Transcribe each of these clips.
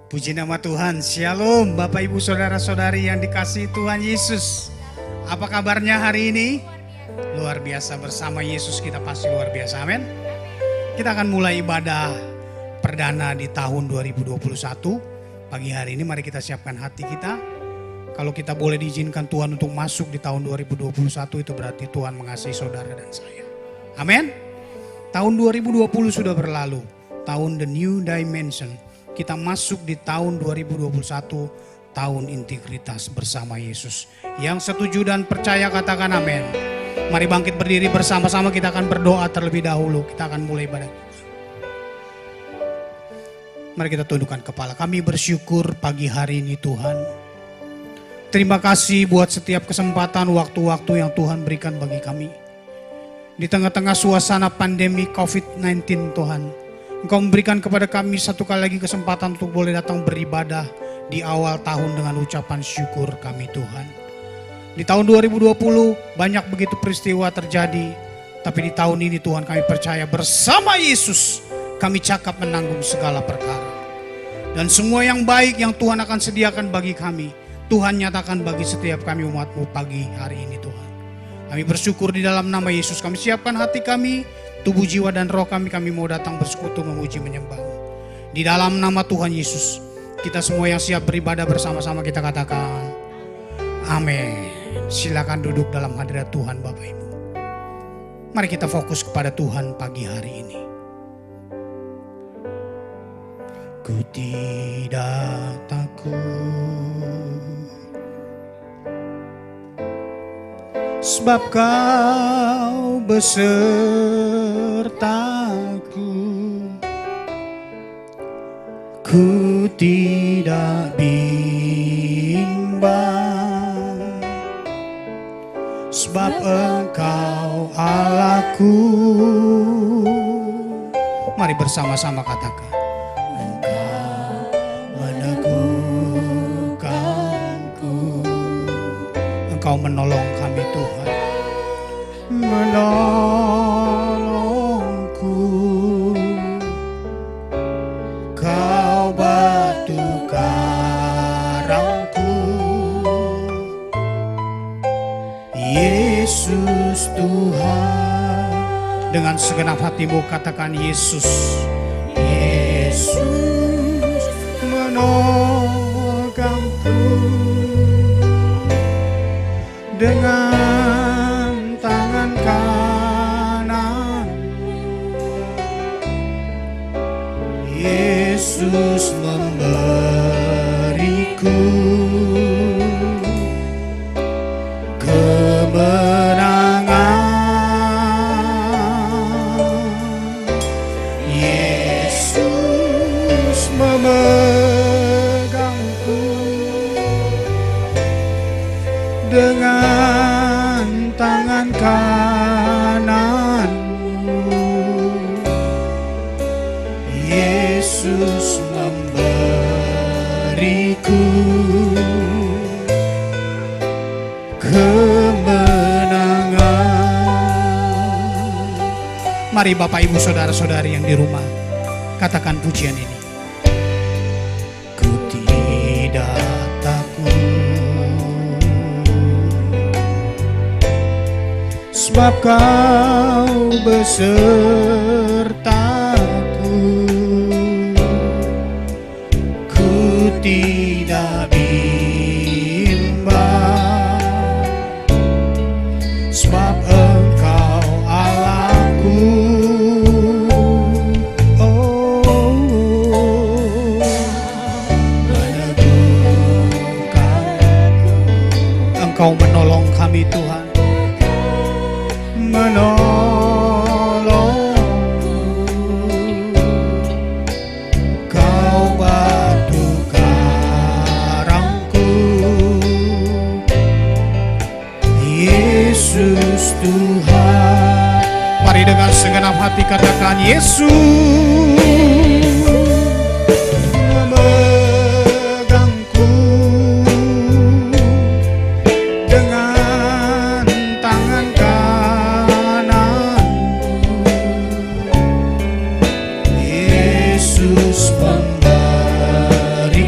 Puji nama Tuhan, Shalom Bapak Ibu Saudara-saudari yang dikasihi Tuhan Yesus. Apa kabarnya hari ini? Luar biasa, bersama Yesus kita pasti luar biasa, amin. Kita akan mulai ibadah perdana di tahun 2021. Pagi hari ini mari kita siapkan hati kita. Kalau kita boleh diizinkan Tuhan untuk masuk di tahun 2021, itu berarti Tuhan mengasihi saudara dan saya. Amin. Tahun 2020 sudah berlalu, tahun the new dimension. Kita masuk di tahun 2021, tahun integritas bersama Yesus. Yang setuju dan percaya katakan amin. Mari bangkit berdiri bersama-sama, kita akan berdoa terlebih dahulu. Kita akan mulai ibadah. Mari kita tundukkan kepala. Kami bersyukur pagi hari ini Tuhan. Terima kasih buat setiap kesempatan waktu-waktu yang Tuhan berikan bagi kami. Di tengah-tengah suasana pandemi COVID-19 Tuhan. Engkau memberikan kepada kami satu kali lagi kesempatan untuk boleh datang beribadah di awal tahun dengan ucapan syukur kami Tuhan. Di tahun 2020 banyak begitu peristiwa terjadi. Tapi di tahun ini Tuhan kami percaya bersama Yesus kami cakap menanggung segala perkara. Dan semua yang baik yang Tuhan akan sediakan bagi kami, Tuhan nyatakan bagi setiap kami umat-Mu pagi hari ini Tuhan. Kami bersyukur di dalam nama Yesus, kami siapkan hati kami, tubuh, jiwa, dan roh kami mau datang bersekutu memuji menyembah-Mu. Di dalam nama Tuhan Yesus, kita semua yang siap beribadah bersama-sama kita katakan, amin. Silakan duduk dalam hadirat Tuhan Bapak Ibu. Mari kita fokus kepada Tuhan pagi hari ini. Ku tidak takut, sebab Kau besertaku. Ku tidak bimbang, sebab Engkau Allahku. Mari bersama-sama katakan, Engkau meneguhkanku. Engkau menolong kami Tuhan, menolongku. Kau batu karangku, Yesus Tuhan. Dengan segenap hatimu katakan Yesus. Yesus menolongku. Dengan tangan kanan Yesus memberiku kemenangan. Yesus memegangku dengan tangan kananmu. Yesus memberiku kemenangan. Mari Bapak Ibu Saudara-saudari yang di rumah, katakan pujian ini. Ku tidak takut, sebab Kau besertaku. Ku tidak bimbang, sebab Engkau Allahku. Oh, meneguhkanku. Engkau menolong kami Tuhan, menolongku. Kau batu karangku, Yesus Tuhan. Mari dengan segenap hati katakan Yesus memegangku dengan tangan kanan. Yesus memberi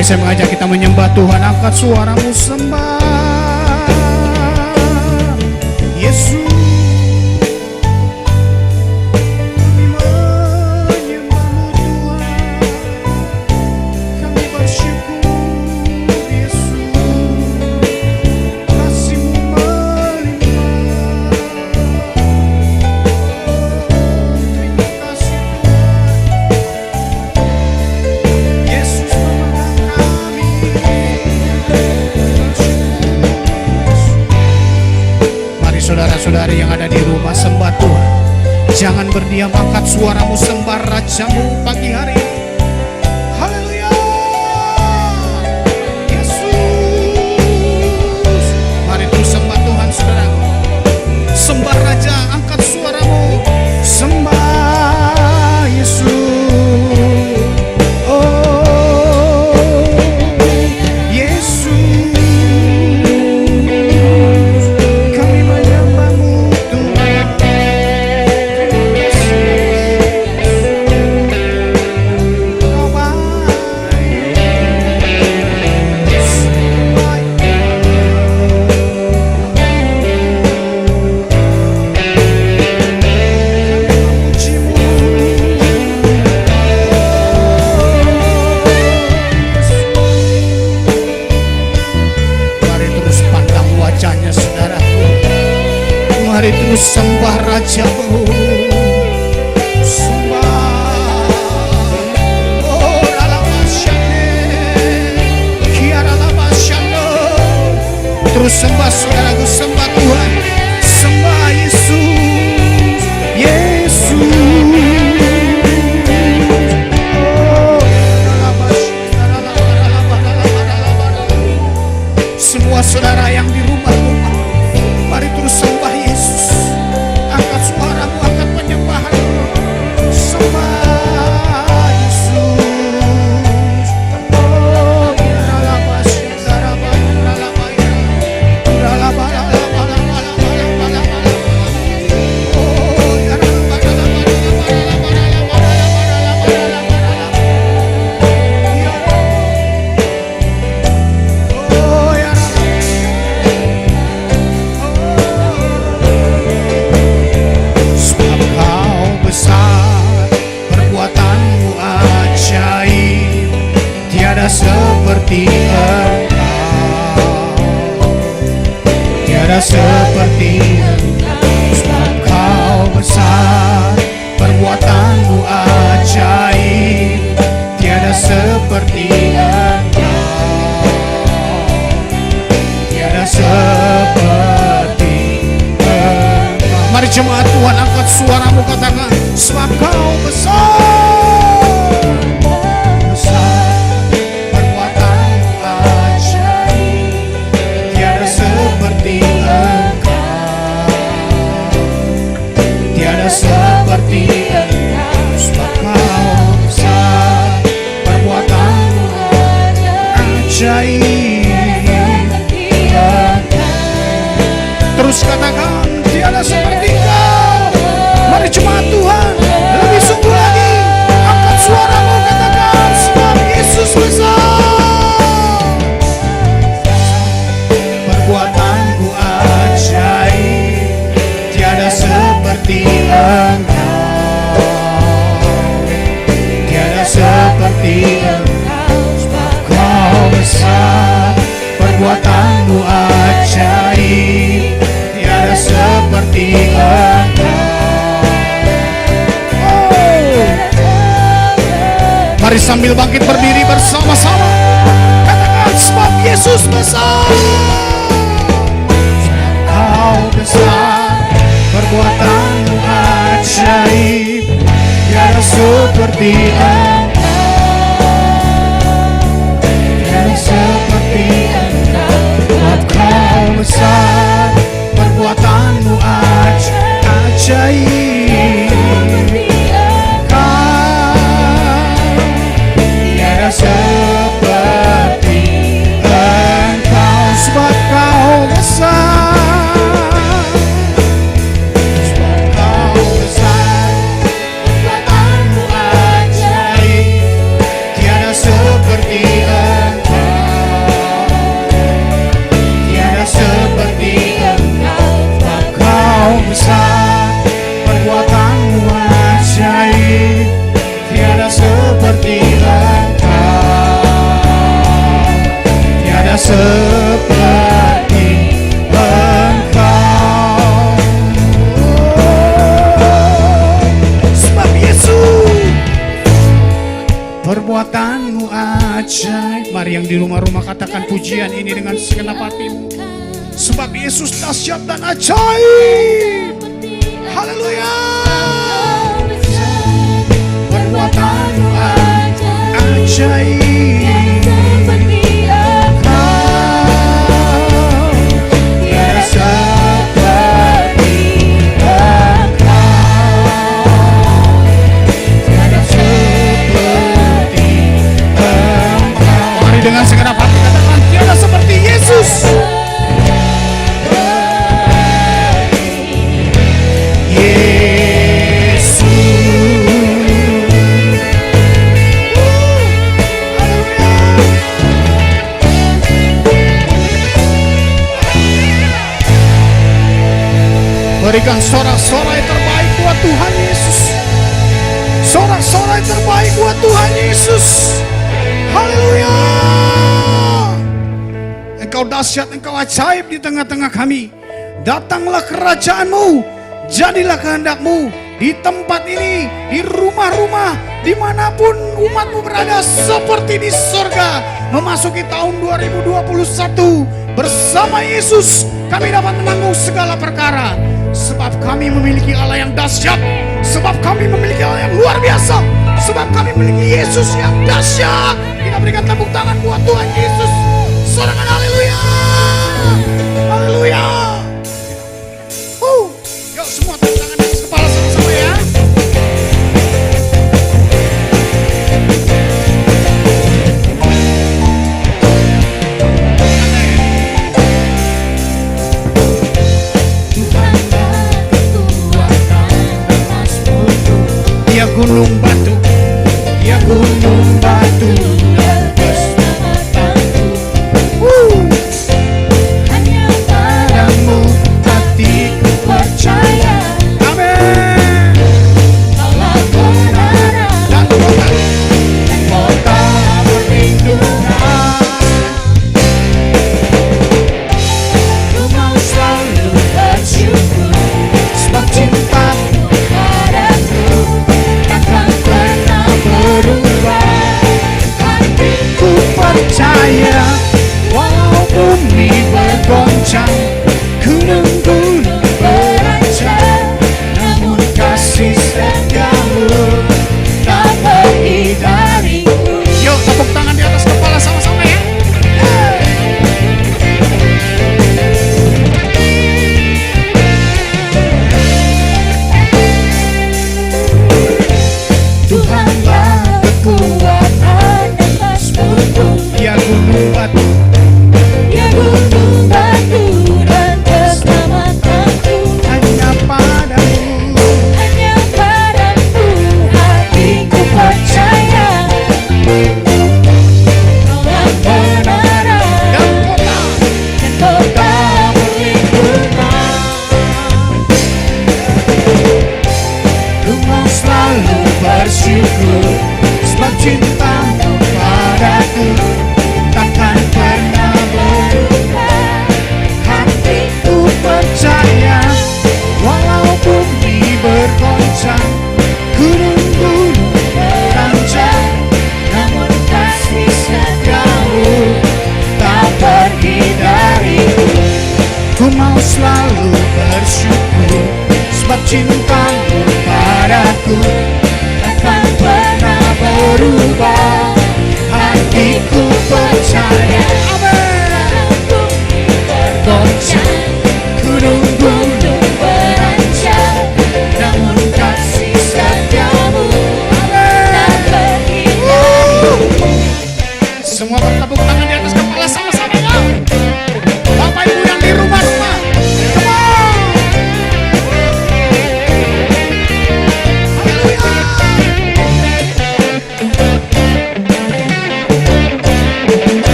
Mari saya mengajak kita menyembah Tuhan. Angkat suaramu, sembah Yesus. Saudara-saudari yang ada di rumah, sembah Tuhan. Jangan berdiam, angkat suaramu, sembah Rajamu pagi hari ini. Haleluya, Yesus. Mari terus sembah Tuhan, saudara. Sembah Raja, angkat suaramu, sembah Yesus. Mari terus sembah Rajamu, sembah. Oh, terus sembah saudaraku, sembah Tuhan, sembah Yesus, Yesus. Semua saudara yang di rumah-rumah, mari terus sembah Yesus. Angkat suaramu, angkat penyembahan, sembah Yesus. Oh, seperti Engkau, tiada seperti Engkau. Sebab Kau besar, perbuatanmu ajaib, tiada seperti Engkau, tiada seperti Engkau. Mari jemaat Tuhan, angkat suaramu, katakan, sebab Kau besar. Seperti Engkau, sebab Kau besar, perbuatanmu ajaib. Terus katakan, tiada seperti Kau. Mari jemaat Tuhan, lebih sungguh lagi, angkat suaramu, katakan, sebab Yesus besar, perbuatanmu ajaib, tiada seperti Engkau, tiada seperti Engkau. Sebab Kau besar, perbuatanmu ajaib, tiada seperti Engkau. Oh. Mari sambil bangkit berdiri bersama-sama, katakan, sebab Yesus besar, sebab Kau besar, perbuatanmu ajaib, tiada seperti Engkau, tiada seperti Engkau. Sebab Kau besar, perbuatanmu ajaib, tiada seperti Engkau. Sebab Kau besar, sebab Kau besar, perbuatanmu ajaib, seperti Engkau, tiada seperti Engkau. Sebab Yesus, perbuatanmu ajaib. Mari yang di rumah-rumah katakan pujian ini dengan segenap hatimu. Sebab Yesus dahsyat dan ajaib. Haleluya. Perbuatanmu ajaib. Dengan segenap hati katakan tiada seperti Yesus. Yesus. Berikan sorak-sorai terbaik buat Tuhan Yesus. Sorak-sorai terbaik buat Tuhan Yesus. Haleluya. Engkau dahsyat, Engkau ajaib di tengah-tengah kami. Datanglah kerajaan-Mu, jadilah kehendak-Mu di tempat ini, di rumah-rumah, dimanapun umat-Mu berada, seperti di surga. Memasuki tahun 2021 bersama Yesus, kami dapat menanggung segala perkara. Sebab kami memiliki Allah yang dahsyat, sebab kami memiliki Allah yang luar biasa, sebab kami memiliki Yesus yang dahsyat. Kita berikan tepuk tangan buat Tuhan Yesus. Sorangan haleluya. Haleluya. Yuk semua tepuk tangan di atas kepala sama-sama ya. Dia gunung batu, dia gunung batu.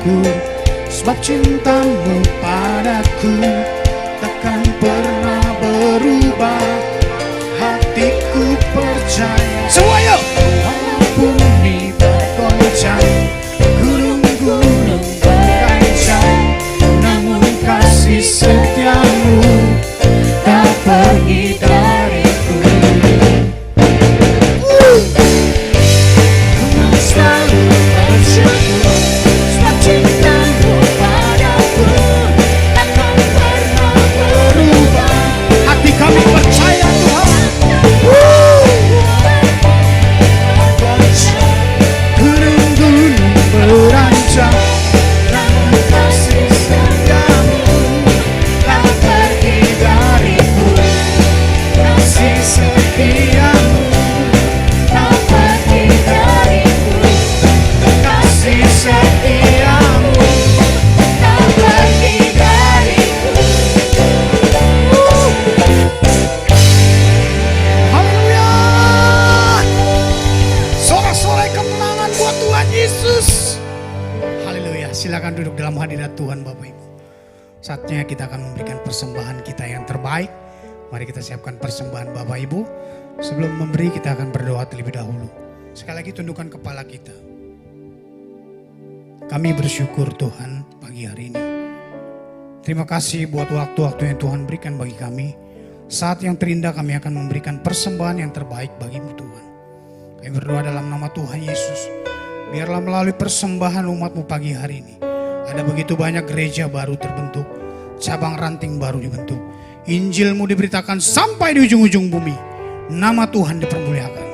bersyukur, sebab cintamu padaku takkan pernah berubah. Hatiku percaya, semua yuk! Walaupun bumi bergoncang, gunung-gunung berancang, namun kasih setiamu tak pergi dariku. Ku selalu bersyukur, sebab cintamu padaku takkan pernah berubah. Hati kami percaya Tuhan. Gunung-gunung berancang, namun kasih setiamu tak pergi dariku. Kasih setiamu tak pergi dariku. Kasih setiamu tak pergi dariku. Haleluya! Sorak-sorai kemenangan buat Tuhan Yesus. Haleluya, silakan duduk dalam hadirat Tuhan Bapak Ibu. Saatnya kita akan memberikan persembahan kita yang terbaik. Mari kita siapkan persembahan Bapak Ibu. Sebelum memberi kita akan berdoa terlebih dahulu. Sekali lagi tundukkan kepala kita. Kami bersyukur Tuhan pagi hari ini. Terima kasih buat waktu-waktu yang Tuhan berikan bagi kami. Saat yang terindah kami akan memberikan persembahan yang terbaik bagimu Tuhan. Kami berdoa dalam nama Tuhan Yesus. Biarlah melalui persembahan umatmu pagi hari ini. Ada begitu banyak gereja baru terbentuk. Cabang ranting baru dibentuk. Injilmu diberitakan sampai di ujung-ujung bumi. Nama Tuhan dipermuliakan.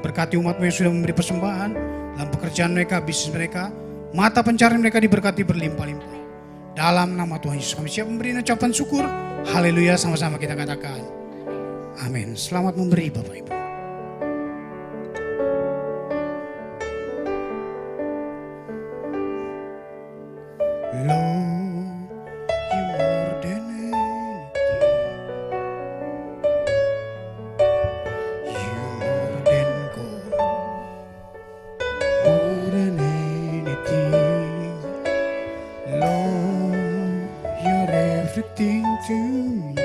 Berkati umatmu yang sudah memberi persembahan. Dalam pekerjaan mereka, bisnis mereka. Mata pencarian mereka diberkati berlimpah-limpah. Dalam nama Tuhan Yesus kami siap memberi ucapan syukur. Haleluya, sama-sama kita katakan. Amin. Selamat memberi Bapak Ibu. Lord, you more than anything. You more than gold, more than anything. Lord, you're everything to me.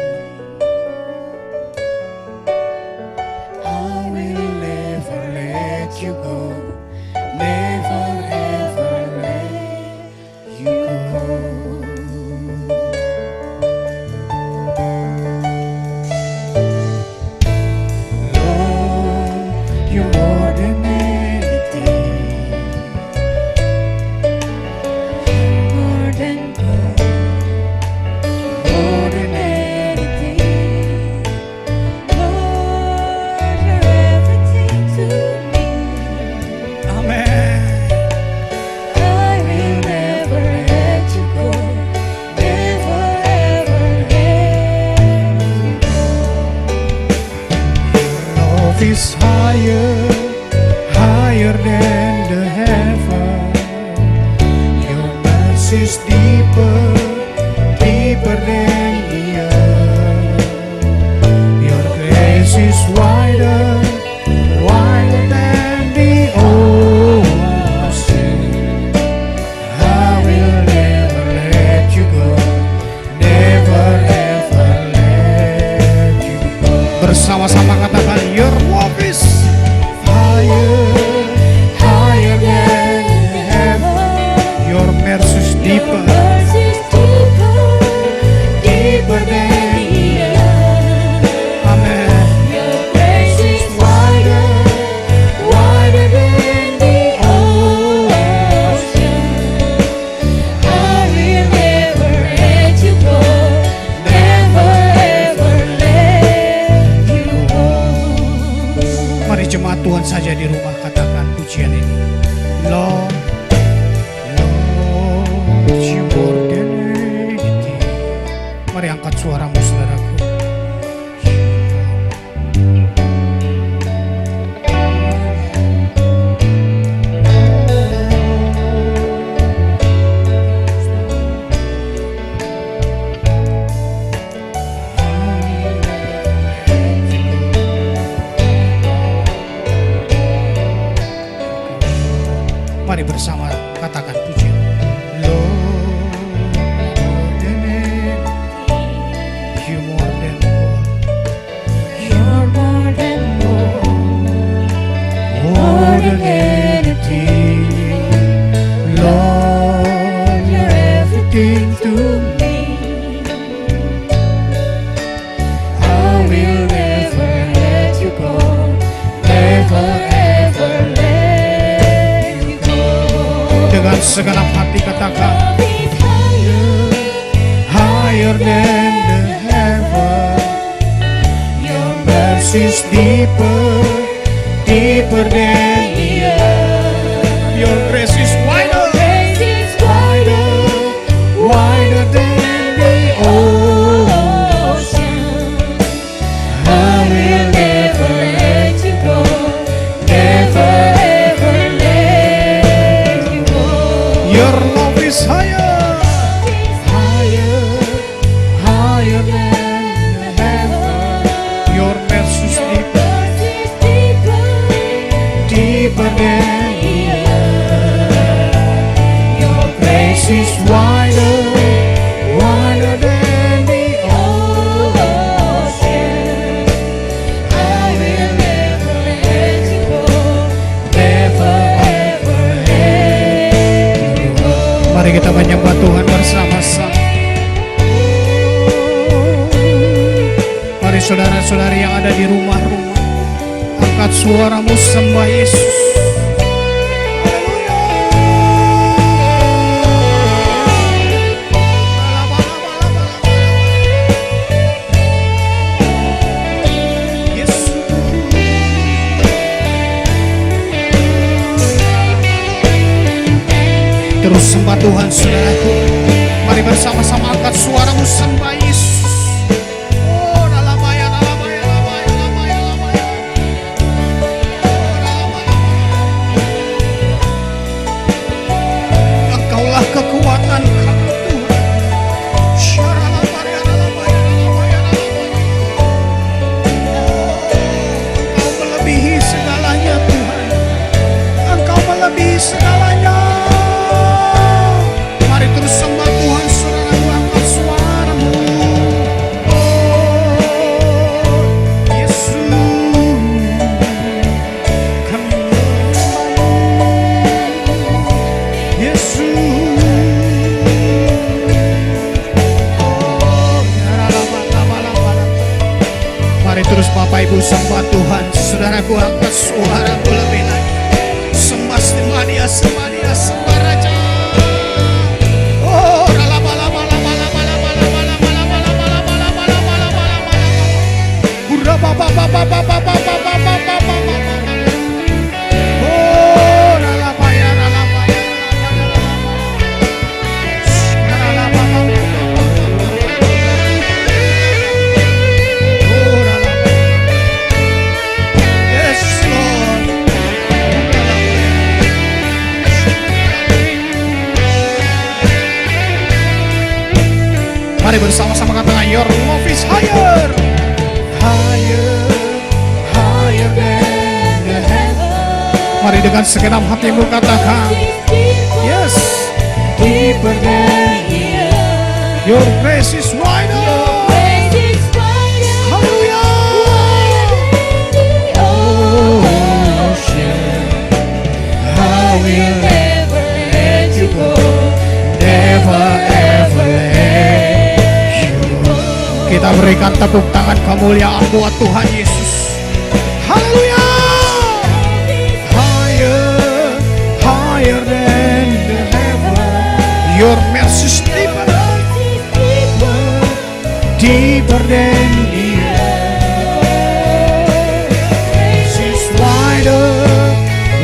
I will never let you go. Never ever let you go. Lord, you're more than anything. More than gold, More than anything. Lord, you're everything to me. Amen. I will never let you go. Never ever let you go. Love is higher, higher than the heaven. Your mercy is deeper, deeper than the earth. Your grace is wider, wider than the ocean. I will never let you go, never ever let you go. Bersama-sama katakan, your love is higher, higher than the heaven. Your mercy is deeper, Mercy's deeper, deeper than the earth. Amen. your grace is Wider, wider than the ocean. I will never let you go. Never ever let you go. Mari jemaat Tuhan saja di rumah katakan pujian ini. Lord, Lord, you more than anything. Mari angkat suaramu saudaraku. Mari bersama katakan pujian. Lord, dengan segenap hati katakan, Love is higher. higher than the heaven. Your mercy is deeper, deeper than the earth. Your grace is wider, Grace is wider, wider than the ocean. I will never let you go. never Ever let you go. Your love is higher, higher, higher than the heaven. Your mercy is deeper, Mercy is deeper. deeper than the earth. Your Grace is wider, wider than the ocean. I will never let you go. never Ever let you go. Mari kita menyembah Tuhan bersama-sama. Mari saudara-saudari yang ada di rumah-rumah, angkat suaramu sembah Yesus. Terus sembah Tuhan saudaraku. Mari bersama-sama angkat suaramu sembah Yesus. Oh, dalamaya, dalamaya, dalamaya, dalamaya, dalamaya. Engkaulah kekuatan kami Tuhan. Syaralamaya, dalamaya, dalamaya, dalamaya. Engkau melebihi segalanya Tuhan. Engkau melebihi segalanya. Mari terus sembah Tuhan, saudaraku, angkat suaramu. Oh, Yesus, kami menyembahmu. Yesus, oh, ya lama. Mari terus Bapak Ibu sembah Tuhan, saudaraku, angkat suaramu lebih lagi. Sembah dia, sembah dia, sembah Raja. Oh, Yes, Lord. Mari bersama-sama katakan, Your love is higher, higher, higher than the heaven. Mari dengan segenap hatimu katakan, Yes, deeper than the earth. Your grace is wider. Hallelujah. I will never let you go. never ever let you go. Kita berikan tepuk tangan kemuliaan buat Tuhan Yesus. Haleluya. Higher, higher than the heaven. Your mercy is deeper, deeper than the earth. Grace is wider,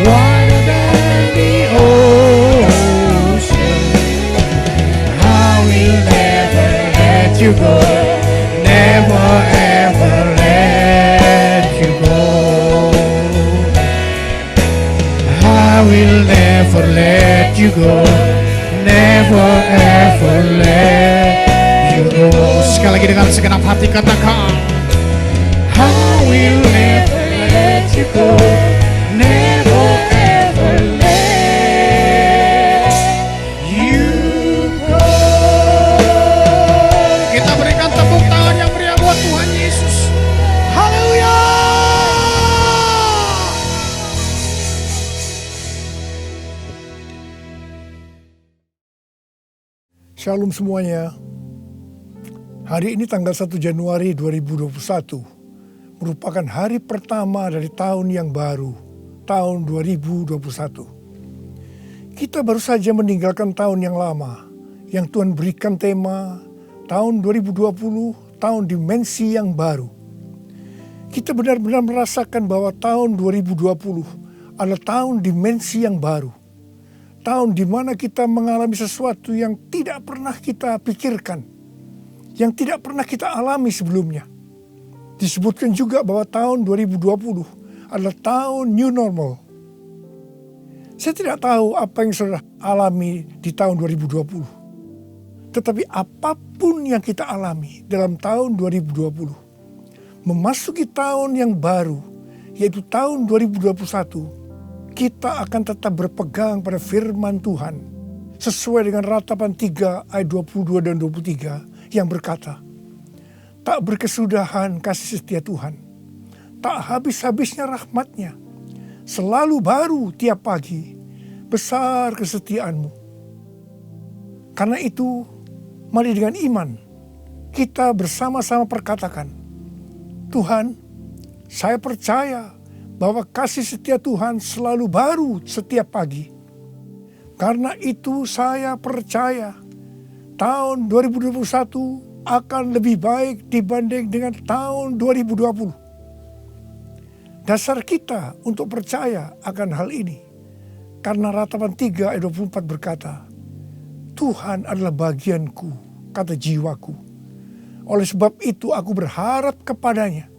wider than the ocean. I will never let you go, never ever let you go. I will never let you go, never ever let you go. Sekali lagi dengan segenap hati katakan, I will never let you go, never ever let you go. Kita berikan tepuk tangan yang meriah buat Tuhan Yesus. Haleluya. Shalom semuanya. Hari ini tanggal 1 Januari 2021 merupakan hari pertama dari tahun yang baru, tahun 2021. Kita baru saja meninggalkan tahun yang lama, yang Tuhan berikan tema tahun 2020, tahun dimensi yang baru. Kita benar-benar merasakan bahwa tahun 2020 adalah tahun dimensi yang baru. Tahun di mana kita mengalami sesuatu yang tidak pernah kita pikirkan, yang tidak pernah kita alami sebelumnya. Disebutkan juga bahwa tahun 2020 adalah tahun new normal. Saya tidak tahu apa yang saudara alami di tahun 2020. Tetapi apapun yang kita alami dalam tahun 2020, memasuki tahun yang baru, yaitu tahun 2021, kita akan tetap berpegang pada firman Tuhan. Sesuai dengan Ratapan 3 ayat 22 dan 23 yang berkata, tak berkesudahan kasih setia Tuhan, tak habis-habisnya rahmat-Nya, selalu baru tiap pagi, besar kesetiaanmu. Karena itu, mari dengan iman, kita bersama-sama perkatakan, Tuhan, saya percaya bahwa kasih setia Tuhan selalu baru setiap pagi. Karena itu saya percaya tahun 2021 akan lebih baik dibanding dengan tahun 2020. Dasar kita untuk percaya akan hal ini. Karena Ratapan 3 ayat 24 berkata, Tuhan adalah bagianku, kata jiwaku. Oleh sebab itu aku berharap kepadanya.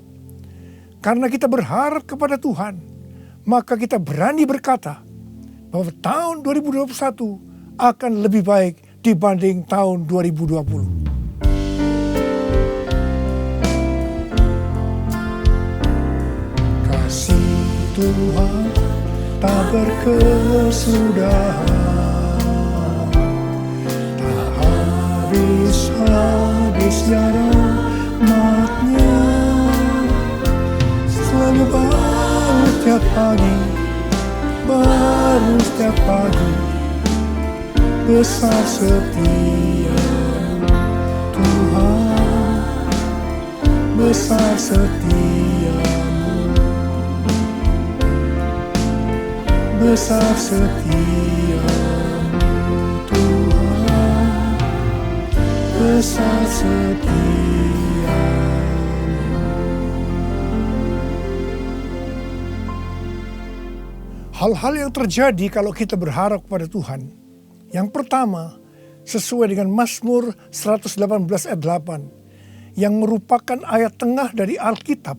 Karena kita berharap kepada Tuhan, maka kita berani berkata bahwa tahun 2021 akan lebih baik dibanding tahun 2020. Tuhan tak berkesudahan, tak habis-habisnya rahmat-Nya, selalu baru setiap pagi, baru setiap pagi, besar setia-Mu Tuhan, besar setia-Mu. Besar setia-Mu Tuhan, besar setia-Mu. Hal-hal yang terjadi kalau kita berharap kepada Tuhan. Yang pertama, sesuai dengan Mazmur 118 ayat 8, yang merupakan ayat tengah dari Alkitab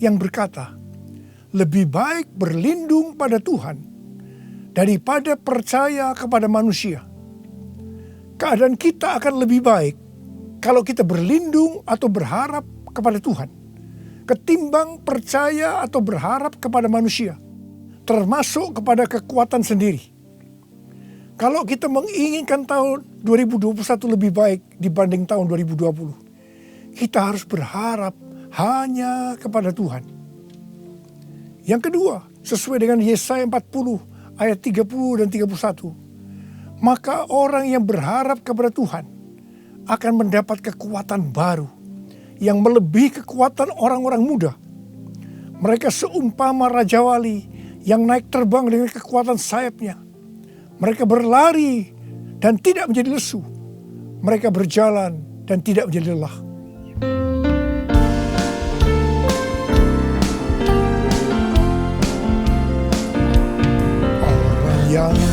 yang berkata, lebih baik berlindung pada Tuhan daripada percaya kepada manusia. Keadaan kita akan lebih baik kalau kita berlindung atau berharap kepada Tuhan, ketimbang percaya atau berharap kepada manusia, termasuk kepada kekuatan sendiri. Kalau kita menginginkan tahun 2021 lebih baik dibanding tahun 2020, kita harus berharap hanya kepada Tuhan. Yang kedua, sesuai dengan Yesaya 40 ayat 30 dan 31. Maka orang yang berharap kepada Tuhan akan mendapat kekuatan baru yang melebihi kekuatan orang-orang muda. Mereka seumpama Raja Wali yang naik terbang dengan kekuatan sayapnya. Mereka berlari dan tidak menjadi lesu. Mereka berjalan dan tidak menjadi lelah. Yang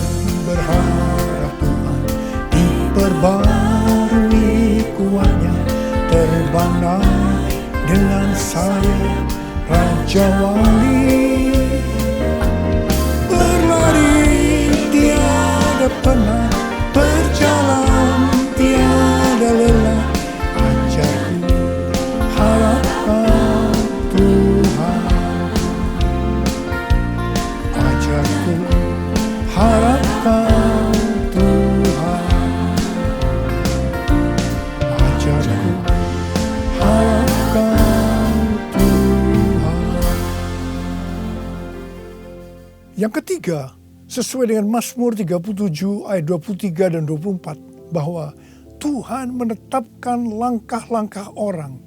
berharap Tuhan diperbarui kuatnya, terbanglah dengan sayap Raja Wali, berlari tiada penat, berjalan tiada lelah, ajarku harapkan Tuhan, ajarku harapkan Tuhan, ajarku harapkan Tuhan. Yang ketiga, sesuai dengan Mazmur 37 ayat 23 dan 24, bahwa Tuhan menetapkan langkah-langkah orang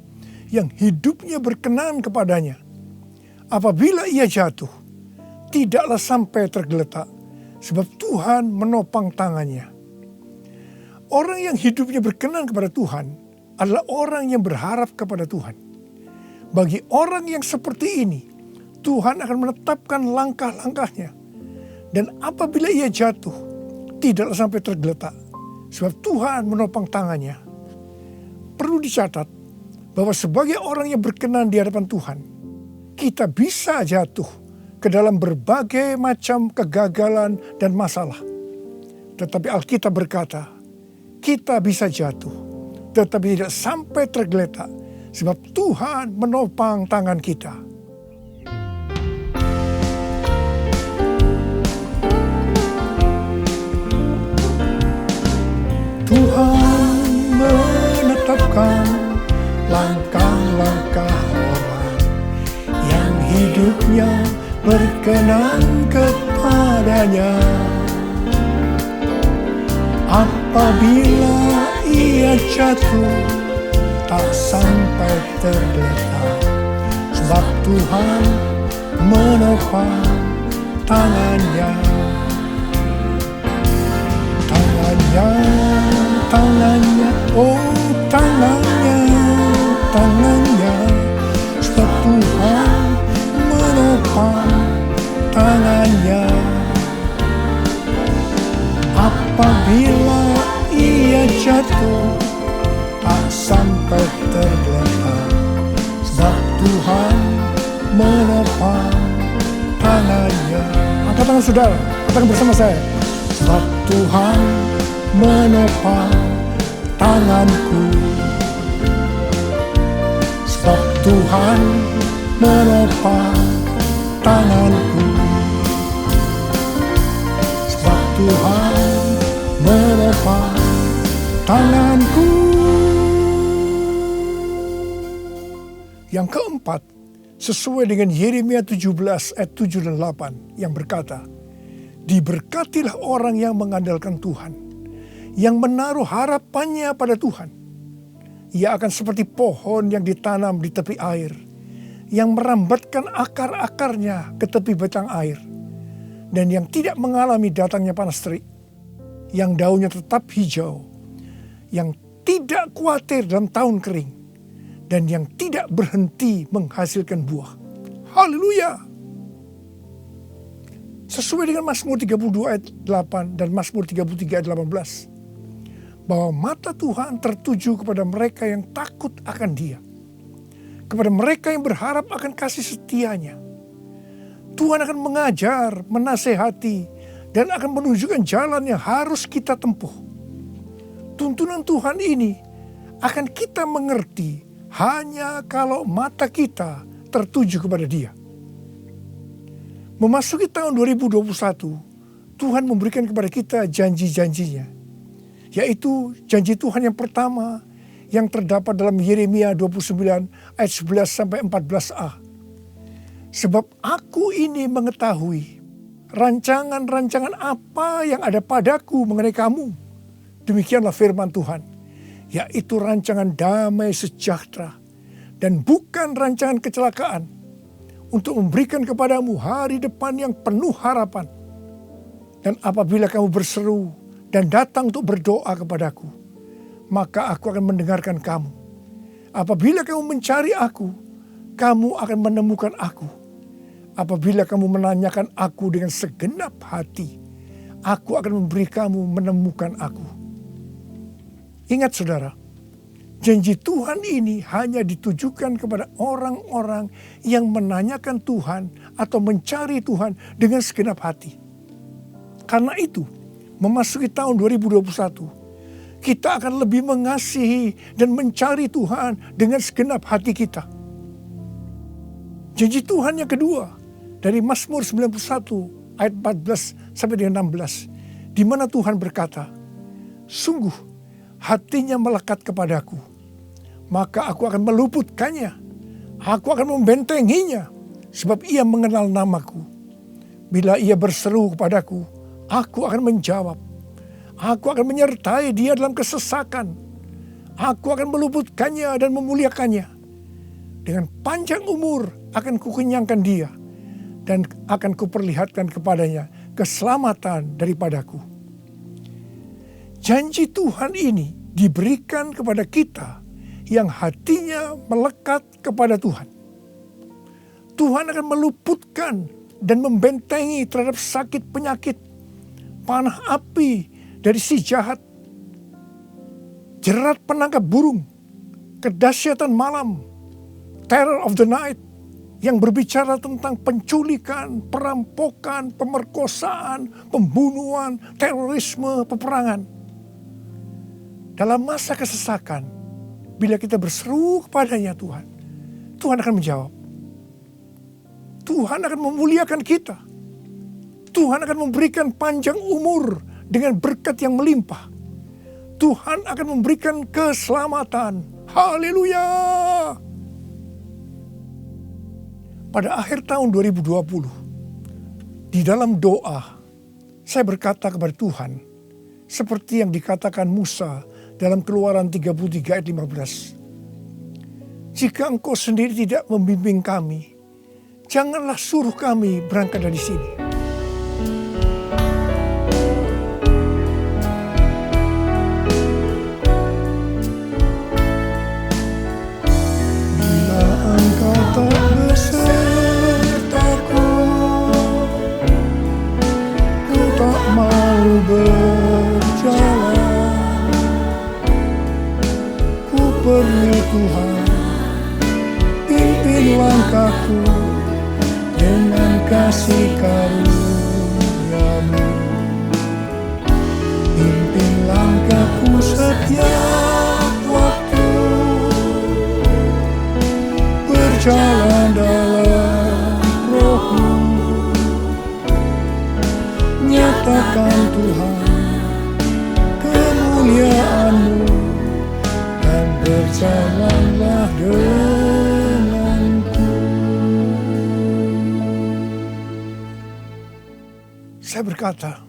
yang hidupnya berkenan kepadanya. Apabila ia jatuh, tidaklah sampai tergeletak, sebab Tuhan menopang tangannya. Orang yang hidupnya berkenan kepada Tuhan adalah orang yang berharap kepada Tuhan. Bagi orang yang seperti ini, Tuhan akan menetapkan langkah-langkahnya. Dan apabila ia jatuh, tidaklah sampai tergeletak, sebab Tuhan menopang tangannya. Perlu dicatat bahwa sebagai orang yang berkenan di hadapan Tuhan, kita bisa jatuh ke dalam berbagai macam kegagalan dan masalah. Tetapi Alkitab berkata, kita bisa jatuh, tetapi tidak sampai tergeletak, sebab Tuhan menopang tangan kita. Tuhan menetapkan langkah-langkah orang yang hidupnya berkenan kepadanya. Apabila ia jatuh, tak sampai tergeletak, sebab Tuhan menopang tangannya. Tangannya, oh tangannya, sebab Tuhan menopang tangannya. Apabila ia jatuh, tak sampai tergeletak, sebab Tuhan menopang tangannya. Angkat tangan saudara, katakan bersama saya. Sebab Tuhan menopang tanganku. Sebab Tuhan menopang tanganku. Sebab Tuhan menopang tanganku. Yang keempat, sesuai dengan Yeremia 17 ayat 7 dan 8 yang berkata, diberkatilah orang yang mengandalkan Tuhan, yang menaruh harapannya pada Tuhan. Ia akan seperti pohon yang ditanam di tepi air, yang merambatkan akar-akarnya ke tepi batang air, dan yang tidak mengalami datangnya panas terik, yang daunnya tetap hijau, yang tidak khawatir dalam tahun kering, dan yang tidak berhenti menghasilkan buah. Haleluya! Sesuai dengan Mazmur 32 ayat 8 dan Mazmur 33 ayat 18. Bahwa mata Tuhan tertuju kepada mereka yang takut akan Dia. Kepada mereka yang berharap akan kasih setianya. Tuhan akan mengajar, menasehati, dan akan menunjukkan jalan yang harus kita tempuh. Tuntunan Tuhan ini akan kita mengerti hanya kalau mata kita tertuju kepada Dia. Memasuki tahun 2021, Tuhan memberikan kepada kita janji-janjinya. Yaitu janji Tuhan yang pertama yang terdapat dalam Yeremia 29 ayat 11 sampai 14a. Sebab aku ini mengetahui rancangan-rancangan apa yang ada padaku mengenai kamu. Demikianlah firman Tuhan. Yaitu rancangan damai sejahtera dan bukan rancangan kecelakaan, untuk memberikan kepadamu hari depan yang penuh harapan. Dan apabila kamu berseru dan datang untuk berdoa kepadaku, maka aku akan mendengarkan kamu. Apabila kamu mencari aku, kamu akan menemukan aku. Apabila kamu menanyakan aku dengan segenap hati, aku akan memberi kamu menemukan aku. Ingat saudara, janji Tuhan ini hanya ditujukan kepada orang-orang yang menanyakan Tuhan atau mencari Tuhan dengan segenap hati. Karena itu, memasuki tahun 2021, kita akan lebih mengasihi dan mencari Tuhan dengan segenap hati kita. Janji Tuhan yang kedua dari Mazmur 91 ayat 14 sampai dengan 16, di mana Tuhan berkata, sungguh hatinya melekat kepadaku, maka aku akan meluputkannya. Aku akan membentenginya, sebab ia mengenal namaku. Bila ia berseru kepadaku, aku akan menjawab. Aku akan menyertai dia dalam kesesakan. Aku akan meluputkannya dan memuliakannya. Dengan panjang umur akan kukenyangkan dia, dan akan kuperlihatkan kepadanya keselamatan daripadaku. Janji Tuhan ini diberikan kepada kita yang hatinya melekat kepada Tuhan. Tuhan akan meluputkan dan membentengi terhadap sakit penyakit, panah api dari si jahat, jerat penangkap burung, kedahsyatan malam, terror of the night, yang berbicara tentang penculikan, perampokan, pemerkosaan, pembunuhan, terorisme, peperangan. Dalam masa kesesakan, bila kita berseru kepadanya Tuhan, Tuhan akan menjawab. Tuhan akan memuliakan kita. Tuhan akan memberikan panjang umur dengan berkat yang melimpah. Tuhan akan memberikan keselamatan. Haleluya! Pada akhir tahun 2020, di dalam doa, saya berkata kepada Tuhan, seperti yang dikatakan Musa dalam Keluaran 33 ayat 15. Jika Engkau sendiri tidak membimbing kami, janganlah suruh kami berangkat dari sini. Bila Engkau tak besertaku, ku tak mau berjalan. Ku perlu Tuhan, pimpin langkahku dengan kasih karunia-Mu. Pimpin langkahku setiap waktu, berjalan dalam Roh-Mu. Nyatakan Tuhan kemuliaan-Mu dan berjalanlah denganku. Saya berkata,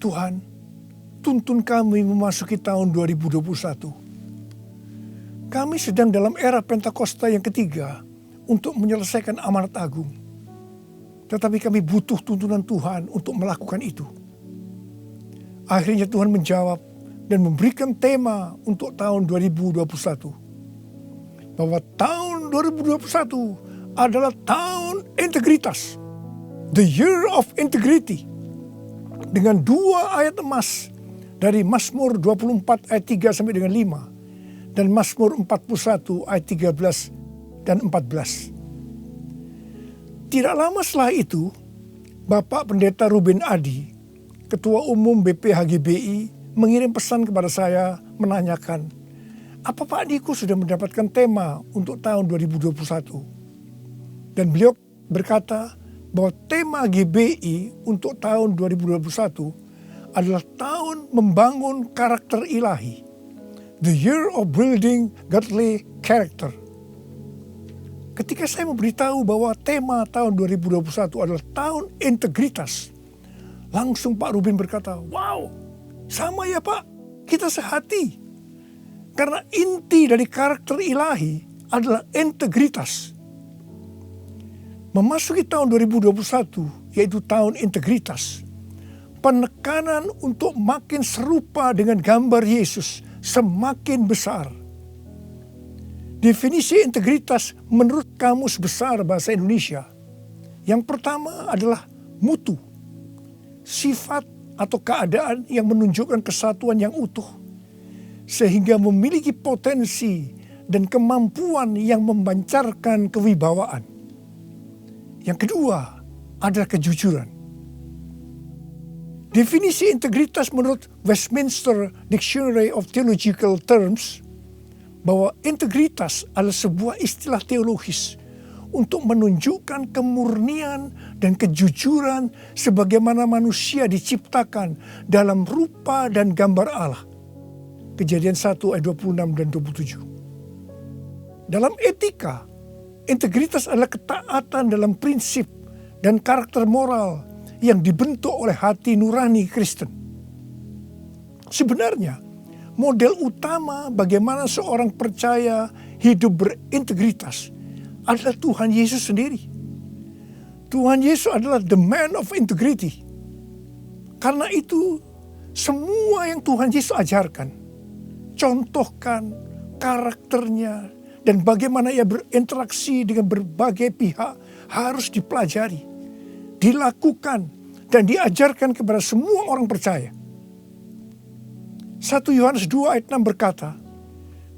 Tuhan, tuntun kami memasuki tahun 2021. Kami sedang dalam era Pentakosta yang ketiga untuk menyelesaikan amanat agung. Tetapi kami butuh tuntunan Tuhan untuk melakukan itu. Akhirnya Tuhan menjawab dan memberikan tema untuk tahun 2021. Bahwa tahun 2021 adalah tahun integritas. The year of integrity. Dengan 2 ayat emas dari Mazmur 24 ayat 3 sampai dengan 5 dan Mazmur 41 ayat 13 dan 14. Tidak lama setelah itu, Bapak Pendeta Ruben Adi, Ketua Umum BPHGBI, mengirim pesan kepada saya menanyakan, apa Pak Niko sudah mendapatkan tema untuk tahun 2021? Dan beliau berkata, bahwa tema GBI untuk tahun 2021 adalah tahun membangun karakter ilahi. The year of building godly character. Ketika saya memberitahu bahwa tema tahun 2021 adalah tahun integritas, langsung Pak Ruben berkata, wow, sama ya Pak, kita sehati. Karena inti dari karakter ilahi adalah integritas. Memasuki tahun 2021, yaitu tahun integritas, penekanan untuk makin serupa dengan gambar Yesus semakin besar. Definisi integritas menurut Kamus Besar Bahasa Indonesia, yang pertama adalah mutu, sifat atau keadaan yang menunjukkan kesatuan yang utuh, sehingga memiliki potensi dan kemampuan yang memancarkan kewibawaan. Yang kedua adalah kejujuran. Definisi integritas menurut Westminster Dictionary of Theological Terms, bahwa integritas adalah sebuah istilah teologis untuk menunjukkan kemurnian dan kejujuran sebagaimana manusia diciptakan dalam rupa dan gambar Allah. Kejadian 1 ayat 26 dan 27. Dalam etika, integritas adalah ketaatan dalam prinsip dan karakter moral yang dibentuk oleh hati nurani Kristen. Sebenarnya, model utama bagaimana seorang percaya hidup berintegritas adalah Tuhan Yesus sendiri. Tuhan Yesus adalah the man of integrity. Karena itu semua yang Tuhan Yesus ajarkan, contohkan karakternya, dan bagaimana ia berinteraksi dengan berbagai pihak harus dipelajari, dilakukan, dan diajarkan kepada semua orang percaya. 1 Yohanes 2 ayat 6 berkata,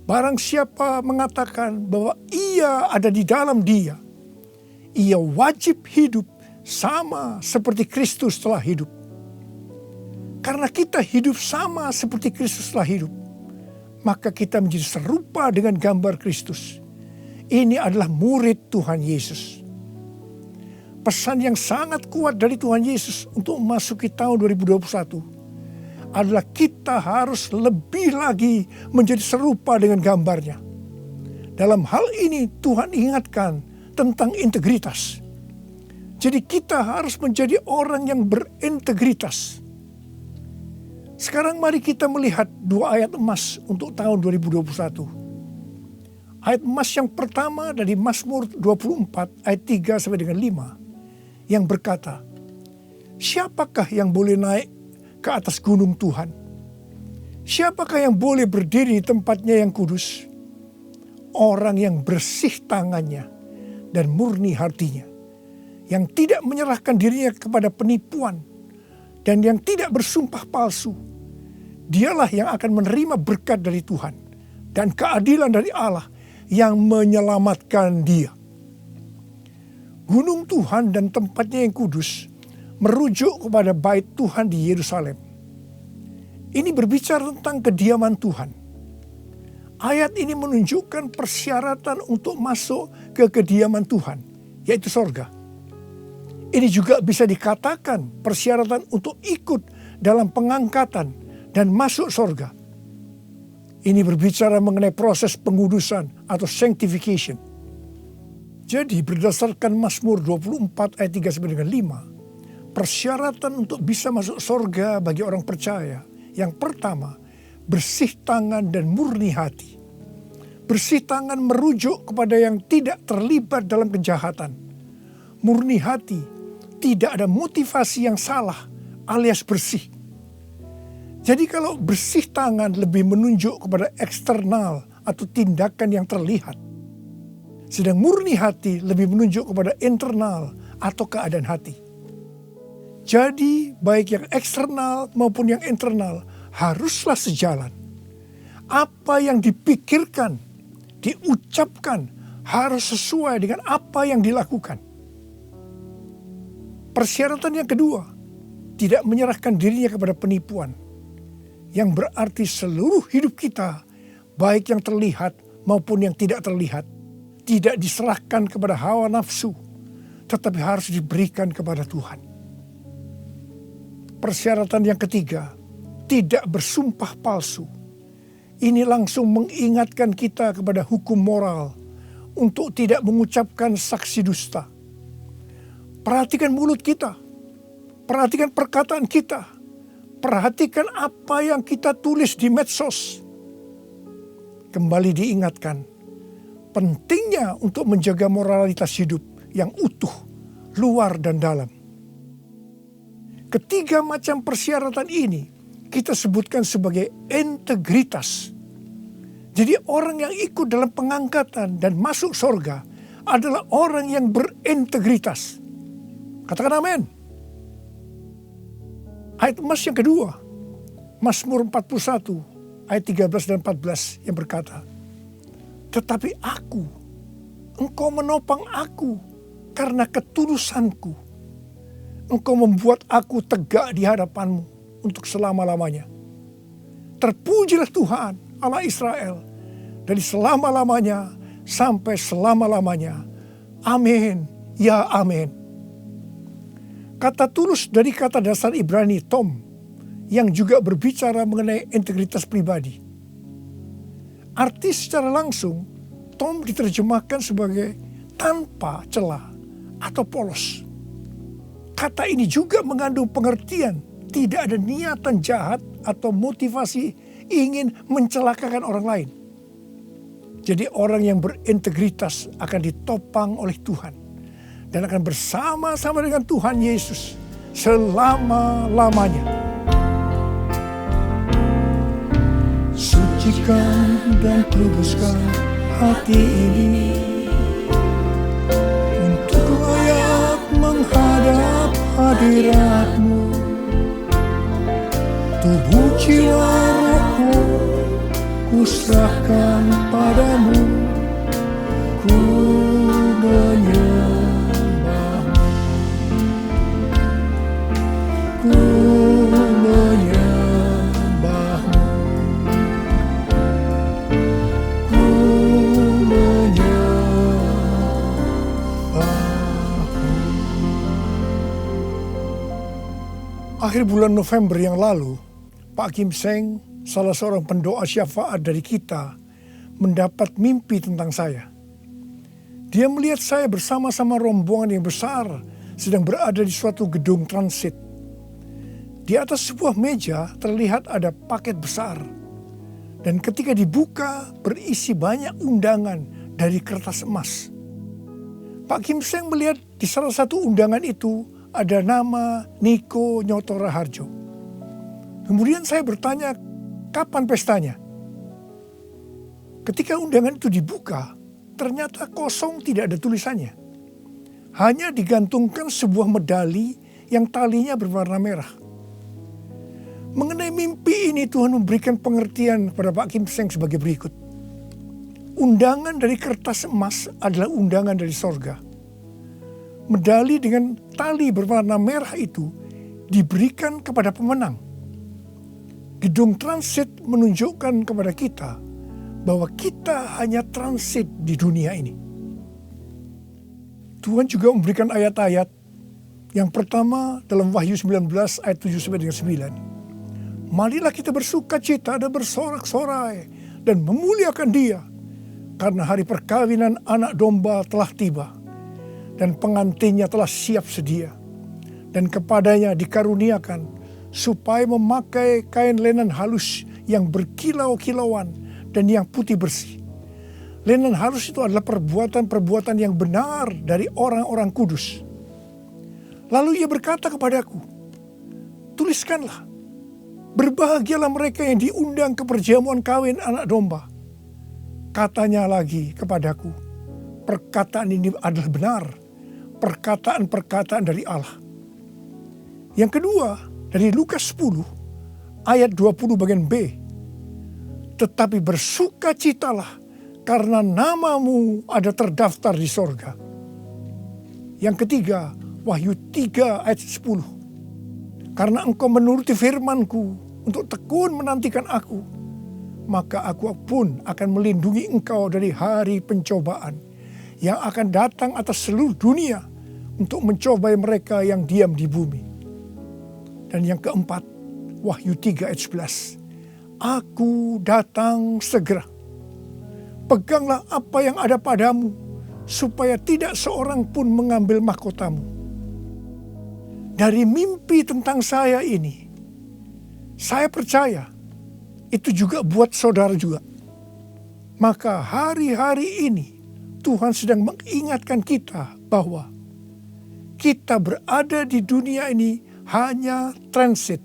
barang siapa mengatakan bahwa ia ada di dalam dia, ia wajib hidup sama seperti Kristus telah hidup. Karena kita hidup sama seperti Kristus telah hidup, maka kita menjadi serupa dengan gambar Kristus. Ini adalah murid Tuhan Yesus. Pesan yang sangat kuat dari Tuhan Yesus untuk memasuki tahun 2021 adalah kita harus lebih lagi menjadi serupa dengan gambarnya. Dalam hal ini Tuhan ingatkan tentang integritas. Jadi kita harus menjadi orang yang berintegritas. Sekarang mari kita melihat 2 ayat emas untuk tahun 2021. Ayat emas yang pertama dari Mazmur 24 ayat 3 sampai dengan 5 yang berkata, siapakah yang boleh naik ke atas gunung Tuhan? Siapakah yang boleh berdiri di tempatnya yang kudus? Orang yang bersih tangannya dan murni hatinya, yang tidak menyerahkan dirinya kepada penipuan dan yang tidak bersumpah palsu. Dialah yang akan menerima berkat dari Tuhan dan keadilan dari Allah yang menyelamatkan dia. Gunung Tuhan dan tempatnya yang kudus merujuk kepada bait Tuhan di Yerusalem. Ini berbicara tentang kediaman Tuhan. Ayat ini menunjukkan persyaratan untuk masuk ke kediaman Tuhan, yaitu sorga. Ini juga bisa dikatakan persyaratan untuk ikut dalam pengangkatan dan masuk sorga. Ini berbicara mengenai proses pengudusan atau sanctification. Jadi berdasarkan Mazmur 24 ayat 3 sampai dengan 5, persyaratan untuk bisa masuk sorga bagi orang percaya, yang pertama, bersih tangan dan murni hati. Bersih tangan merujuk kepada yang tidak terlibat dalam kejahatan. Murni hati, tidak ada motivasi yang salah alias bersih. Jadi kalau bersih tangan lebih menunjuk kepada eksternal atau tindakan yang terlihat. Sedang murni hati lebih menunjuk kepada internal atau keadaan hati. Jadi baik yang eksternal maupun yang internal haruslah sejalan. Apa yang dipikirkan, diucapkan harus sesuai dengan apa yang dilakukan. Persyaratan yang kedua, tidak menyerahkan dirinya kepada penipuan. Yang berarti seluruh hidup kita, baik yang terlihat maupun yang tidak terlihat, tidak diserahkan kepada hawa nafsu, tetapi harus diberikan kepada Tuhan. Persyaratan yang ketiga, tidak bersumpah palsu. Ini langsung mengingatkan kita kepada hukum moral untuk tidak mengucapkan saksi dusta. Perhatikan mulut kita, perhatikan perkataan kita, perhatikan apa yang kita tulis di medsos. Kembali diingatkan, pentingnya untuk menjaga moralitas hidup yang utuh, luar dan dalam. Ketiga macam persyaratan ini kita sebutkan sebagai integritas. Jadi orang yang ikut dalam pengangkatan dan masuk surga adalah orang yang berintegritas. Katakan amin. Ayat emas yang kedua, Mazmur 41 ayat 13 dan 14 yang berkata, tetapi aku, engkau menopang aku karena ketulusanku. Engkau membuat aku tegak di hadapanmu untuk selama-lamanya. Terpujilah Tuhan Allah Israel dari selama-lamanya sampai selama-lamanya. Amin, ya amin. Kata tulus dari kata dasar Ibrani tom yang juga berbicara mengenai integritas pribadi. Arti secara langsung, tom diterjemahkan sebagai tanpa celah atau polos. Kata ini juga mengandung pengertian tidak ada niatan jahat atau motivasi ingin mencelakakan orang lain. Jadi orang yang berintegritas akan ditopang oleh Tuhan dan akan bersama-sama dengan Tuhan Yesus selama-lamanya. Sucikan dan kuduskan hati ini untuk layak menghadap hadirat-Mu. Tubuh jiwa rohku kuserahkan padamu, ku menyembah-Mu, ku menyembah-Mu, ku menyembah-Mu. Akhir bulan November yang lalu, Pak Kim Seng, salah seorang pendoa syafaat dari kita, mendapat mimpi tentang saya. Dia melihat saya bersama-sama rombongan yang besar sedang berada di suatu gedung transit. Di atas sebuah meja terlihat ada paket besar. Dan ketika dibuka berisi banyak undangan dari kertas emas. Pak Kim Seng melihat di salah satu undangan itu ada nama Niko Nyoto Raharjo. Kemudian saya bertanya, kapan pestanya? Ketika undangan itu dibuka, ternyata kosong, tidak ada tulisannya. Hanya digantungkan sebuah medali yang talinya berwarna merah. Mengenai mimpi ini, Tuhan memberikan pengertian kepada Pak Kim Seng sebagai berikut. Undangan dari kertas emas adalah undangan dari sorga. Medali dengan tali berwarna merah itu diberikan kepada pemenang. Gedung transit menunjukkan kepada kita bahwa kita hanya transit di dunia ini. Tuhan juga memberikan ayat-ayat. Yang pertama dalam Wahyu 19 ayat 7-9. Marilah kita bersuka cita dan bersorak-sorai dan memuliakan Dia, karena hari perkawinan anak domba telah tiba dan pengantinnya telah siap sedia, dan kepadanya dikaruniakan supaya memakai kain lenan halus yang berkilau-kilauan dan yang putih bersih. Lenan halus itu adalah perbuatan-perbuatan yang benar dari orang-orang kudus. Lalu ia berkata kepadaku, tuliskanlah, berbahagialah mereka yang diundang ke perjamuan kawin anak domba. Katanya lagi kepadaku, perkataan ini adalah benar, perkataan-perkataan dari Allah. Yang kedua, dari Lukas 10 ayat 20 bagian B. Tetapi bersukacitalah karena namamu ada terdaftar di sorga. Yang ketiga, Wahyu 3 ayat 10. Karena engkau menuruti firmanku untuk tekun menantikan aku, maka aku pun akan melindungi engkau dari hari pencobaan yang akan datang atas seluruh dunia untuk mencobai mereka yang diam di bumi. Dan yang keempat, Wahyu 3 ayat 11. Aku datang segera. Peganglah apa yang ada padamu, supaya tidak seorang pun mengambil mahkotamu. Dari mimpi tentang saya ini, saya percaya itu juga buat saudara juga. Maka hari-hari ini Tuhan sedang mengingatkan kita bahwa kita berada di dunia ini hanya transit.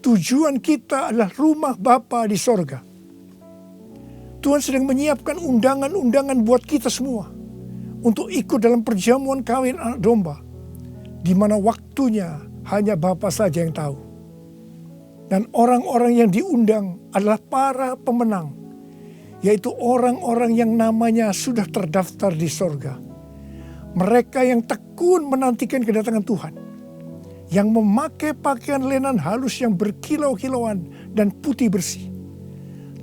Tujuan kita adalah rumah Bapa di sorga. Tuhan sedang menyiapkan undangan-undangan buat kita semua untuk ikut dalam perjamuan kawin anak domba, di mana waktunya hanya Bapa saja yang tahu. Dan orang-orang yang diundang adalah para pemenang, yaitu orang-orang yang namanya sudah terdaftar di sorga. Mereka yang tekun menantikan kedatangan Tuhan, yang memakai pakaian lenan halus yang berkilau-kilauan dan putih bersih.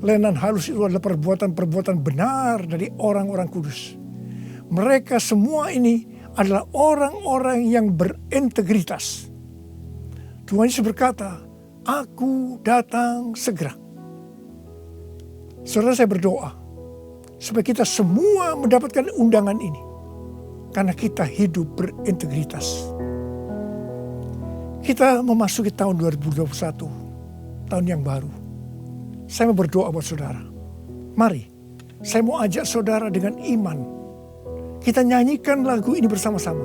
Lenan halus itu adalah perbuatan-perbuatan benar dari orang-orang kudus. Mereka semua ini adalah orang-orang yang berintegritas. Tuhan Yesus berkata, aku datang segera. Saudara, saya berdoa supaya kita semua mendapatkan undangan ini, karena kita hidup berintegritas. Kita memasuki tahun 2021, tahun yang baru. Saya mau berdoa buat saudara. Mari, saya mau ajak saudara dengan iman. Kita nyanyikan lagu ini bersama-sama.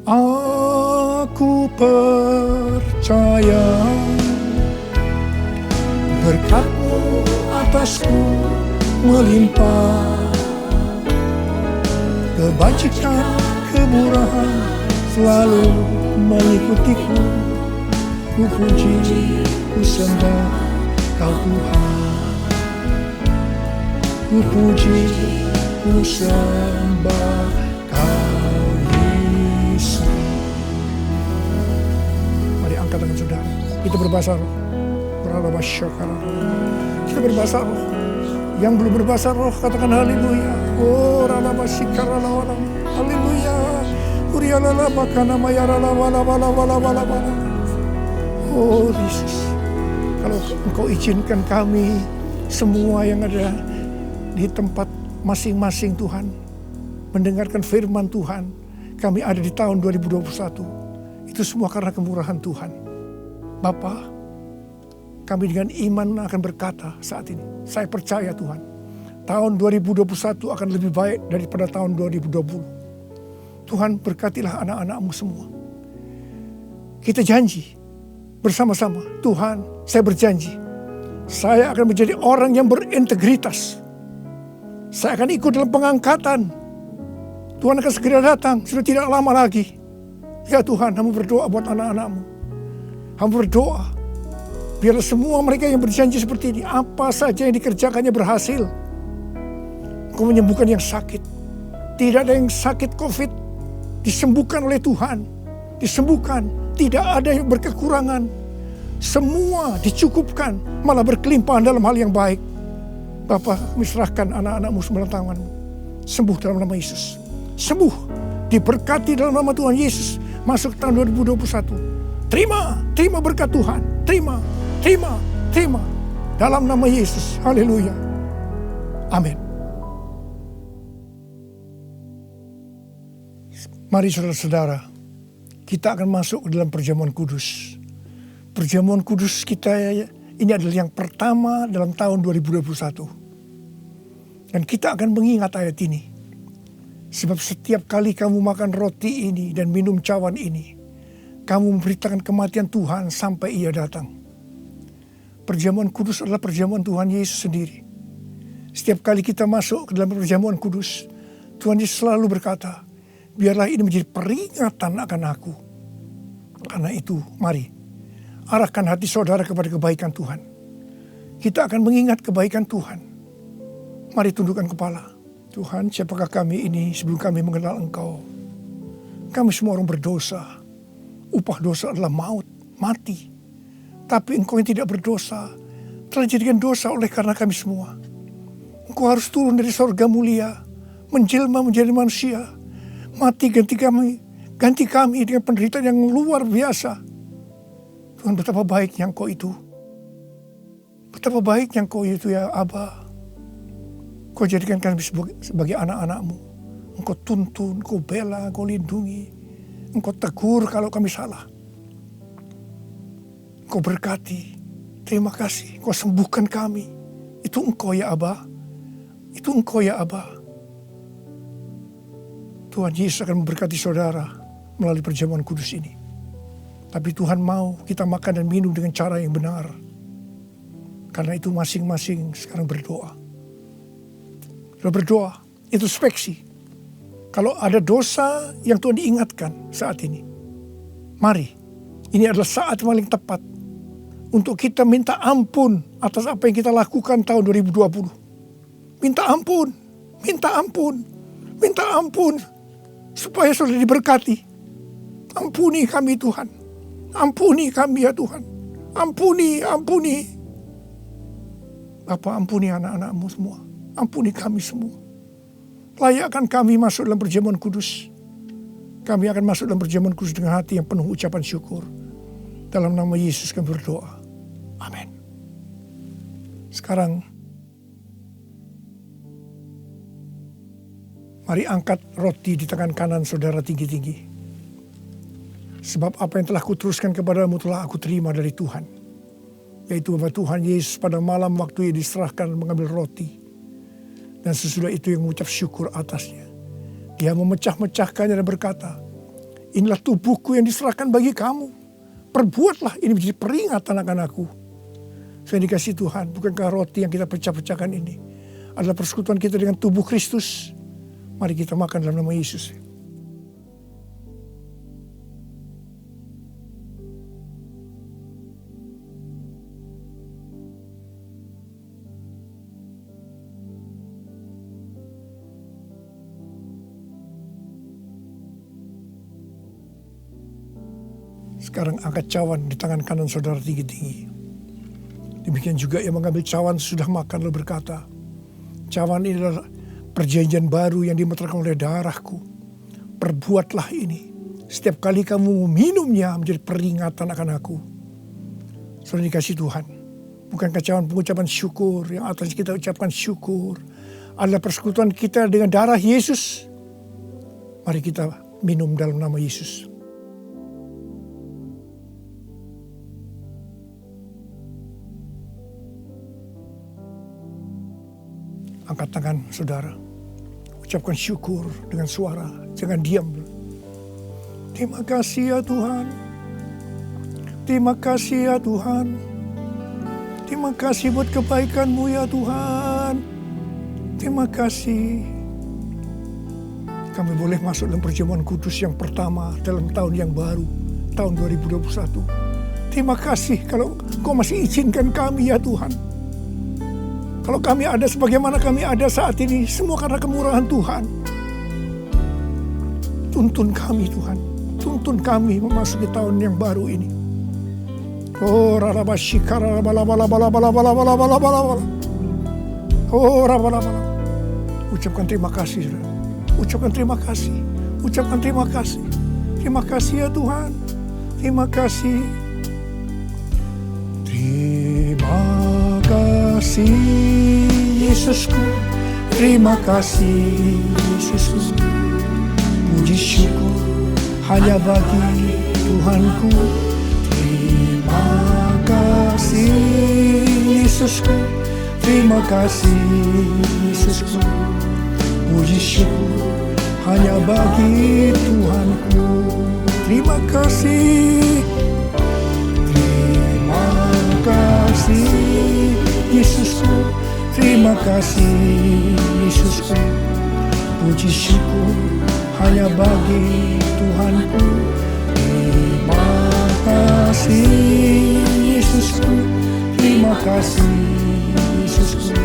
Aku percaya berkat-Mu atasku melimpah, kebajikan, kemurahan selalu mengikutiku. Ku puji, ku sembah Kau Tuhan. Ku puji, ku sembah Kau Yesus. Mari angkat tangan saudara. Kita berbahasa roh. Kita berbahasa roh. Yang belum berbahasa roh katakan haleluya. Oh ralabasikaralah. Haleluya. Urialala bakana mayarala wala wala wala wala wala. Oh Yesus, kalau Engkau izinkan kami semua yang ada di tempat masing-masing Tuhan mendengarkan firman Tuhan, kami ada di tahun 2021. Itu semua karena kemurahan Tuhan. Bapa, kami dengan iman akan berkata saat ini, saya percaya Tuhan, tahun 2021 akan lebih baik daripada tahun 2020. Tuhan berkatilah anak-anak-Mu semua. Kita janji bersama-sama, Tuhan, saya berjanji, saya akan menjadi orang yang berintegritas. Saya akan ikut dalam pengangkatan. Tuhan akan segera datang, sudah tidak lama lagi. Ya Tuhan, Hamba berdoa buat anak-anak-Mu. Hamba berdoa, biarlah semua mereka yang berjanji seperti ini, apa saja yang dikerjakannya berhasil. Engkau menyembuhkan yang sakit. Tidak ada yang sakit COVID, disembuhkan oleh Tuhan. Disembuhkan. Tidak ada yang berkekurangan. Semua dicukupkan. Malah berkelimpahan dalam hal yang baik. Bapa, serahkan anak-anak-Mu semua dalam tangan-Mu. Sembuh dalam nama Yesus. Sembuh. Diberkati dalam nama Tuhan Yesus. Masuk tahun 2021. Terima berkat Tuhan. Terima. Dalam nama Yesus. Haleluya. Amin. Mari saudara-saudara, kita akan masuk ke dalam perjamuan kudus. Perjamuan kudus kita ini adalah yang pertama dalam tahun 2021. Dan kita akan mengingat ayat ini. Sebab setiap kali kamu makan roti ini dan minum cawan ini, kamu memberitakan kematian Tuhan sampai Ia datang. Perjamuan kudus adalah perjamuan Tuhan Yesus sendiri. Setiap kali kita masuk ke dalam perjamuan kudus, Tuhan Yesus selalu berkata, biarlah ini menjadi peringatan akan aku. Karena itu, mari arahkan hati saudara kepada kebaikan Tuhan. Kita akan mengingat kebaikan Tuhan. Mari tundukkan kepala. Tuhan, siapakah kami ini sebelum kami mengenal Engkau? Kami semua orang berdosa. Upah dosa adalah maut, mati. Tapi Engkau yang tidak berdosa telah dijadikan dosa oleh karena kami semua. Engkau harus turun dari sorga mulia, menjelma menjadi manusia, mati ganti kami dengan penderitaan yang luar biasa. Tuhan, betapa baiknya Engkau itu. Betapa baiknya Engkau itu ya Aba. Kau jadikan kami sebagai anak-anak-Mu. Engkau tuntun, Engkau bela, Engkau lindungi. Engkau tegur kalau kami salah. Engkau berkati. Terima kasih. Engkau sembuhkan kami. Itu Engkau ya Aba. Itu Engkau ya Aba. Tuhan Yesus akan memberkati saudara melalui perjamuan kudus ini. Tapi Tuhan mau kita makan dan minum dengan cara yang benar. Karena itu masing-masing sekarang berdoa. Sudah berdoa, introspeksi. Kalau ada dosa yang Tuhan diingatkan saat ini, mari, ini adalah saat yang paling tepat untuk kita minta ampun atas apa yang kita lakukan tahun 2020. Minta ampun, minta ampun, supaya sudah diberkati. Ampuni kami Tuhan, ampuni kami ya Tuhan, ampuni. Bapa, ampuni anak-anak-Mu semua. Ampuni kami semua. Layakkan kami masuk dalam perjamuan kudus. Kami akan masuk dalam perjamuan kudus dengan hati yang penuh ucapan syukur. Dalam nama Yesus kami berdoa. Amin. Sekarang, mari angkat roti di tangan kanan saudara tinggi-tinggi. Sebab apa yang telah kuteruskan kepadamu telah aku terima dari Tuhan. Yaitu bahwa Tuhan Yesus pada malam waktu ia diserahkan mengambil roti. Dan sesudah itu yang mengucap syukur atasnya. Dia memecah-mecahkannya dan berkata, Inilah tubuhku yang diserahkan bagi kamu. Perbuatlah ini menjadi peringatan akan aku. Saya dikasih Tuhan, bukankah roti yang kita pecah-pecahkan ini adalah persekutuan kita dengan tubuh Kristus? Mari kita makan dalam nama Yesus. Sekarang angkat cawan di tangan kanan saudara tinggi-tinggi. Demikian juga yang mengambil cawan sudah makan lalu berkata, cawan ini adalah perjanjian baru yang dimeteraikan oleh darahku. Perbuatlah ini. Setiap kali kamu minumnya menjadi peringatan akan aku. Saudara dikasih Tuhan. Bukankah cawan pengucapan syukur yang atas kita ucapkan syukur adalah persekutuan kita dengan darah Yesus. Mari kita minum dalam nama Yesus. Angkat tangan saudara. Ucapkan syukur dengan suara. Jangan diam. Terima kasih ya Tuhan. Terima kasih ya Tuhan. Terima kasih buat kebaikan-Mu ya Tuhan. Terima kasih. Kami boleh masuk dalam perjamuan kudus yang pertama dalam tahun yang baru. Tahun 2021. Terima kasih kalau Kau masih izinkan kami ya Tuhan. Kalau kami ada sebagaimana kami ada saat ini, semua karena kemurahan Tuhan. Tuntun kami Tuhan, tuntun kami memasuki tahun yang baru ini. Oh rarabashikara bala. Oh rabalabala. Ucapkan terima kasih, saudara. Ucapkan terima kasih. Ucapkan terima kasih. Terima kasih ya Tuhan. Terima kasih. Terima kasih Yesusku, terima kasih Yesusku. Puji syukur hanya bagi Tuhanku. Terima kasih Yesusku, terima kasih Yesusku. Puji syukur hanya bagi Tuhanku. Terima kasih. Terima kasih Yesusku, terima kasih Yesusku. Puji syukur hanya bagi Tuhanku. Terima kasih Yesusku, terima kasih Yesusku.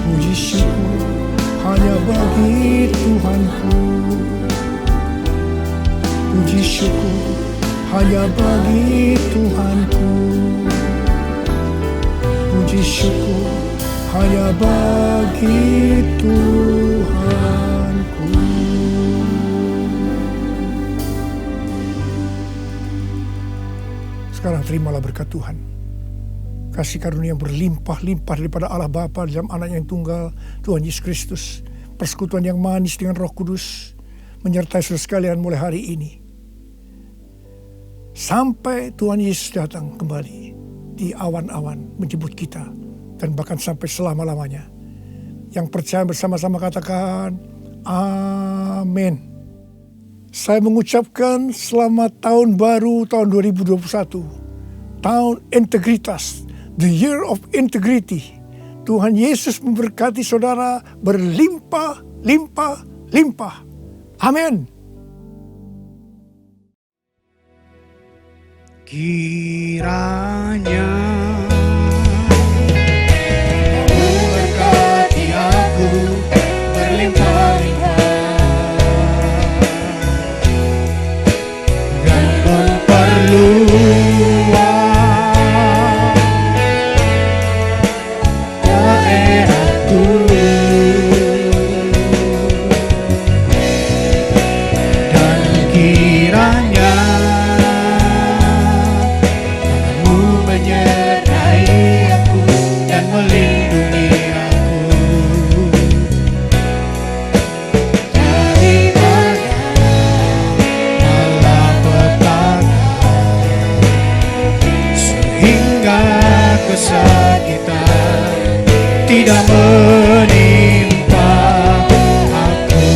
Puji syukur hanya bagi Tuhanku. Puji syukur hanya bagi Tuhanku. Puji syukur hanya bagi Tuhanku. Sekarang terimalah berkat Tuhan. Kasih karunia yang berlimpah-limpah daripada Allah Bapa dalam Anak yang tunggal, Tuhan Yesus Kristus. Persekutuan yang manis dengan Roh Kudus menyertai saudara sekalian mulai hari ini. Sampai Tuhan Yesus datang kembali di awan-awan menjemput kita. Dan bahkan sampai selama-lamanya. Yang percaya bersama-sama katakan, amin. Saya mengucapkan selamat tahun baru tahun 2021. Tahun integritas. The year of integrity. Tuhan Yesus memberkati saudara berlimpah, limpah, limpah. Amin. Kiranya memberkati aku berlimpah-limpah dan memperluas daerahku, dan kiranya menyertai aku dan melindungi aku daripada malapetaka, sehingga kesakitan tidak menimpa aku.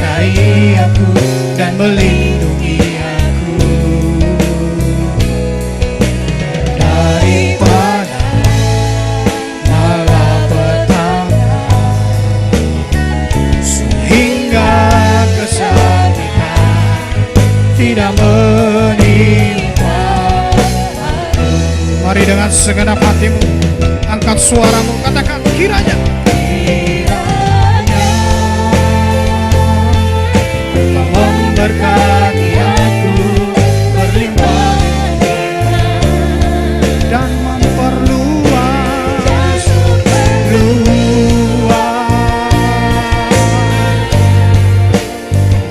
menyertai aku dan melindungi aku daripada malapetaka, sehingga kesakitan tidak menimpa aku. Mari dengan segenap hatimu angkat suaramu, katakan kiranya memberkati aku berlimpah dan memperluas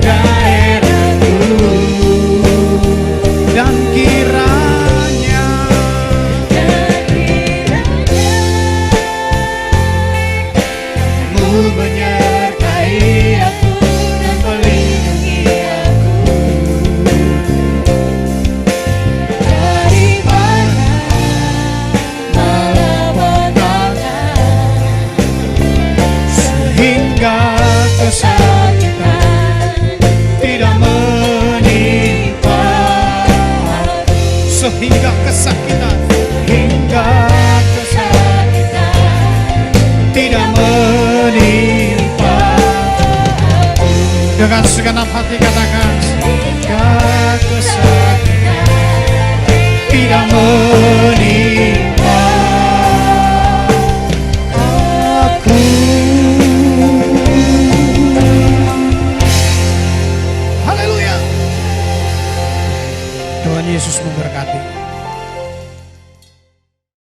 daerahku, dan kiranya mu menyertai aku dan melindungi aku daripada malapetaka, sehingga kesakitan tidak menimpa aku. Sehingga kesakitan tidak menimpa aku. Dengan segenap hati katakan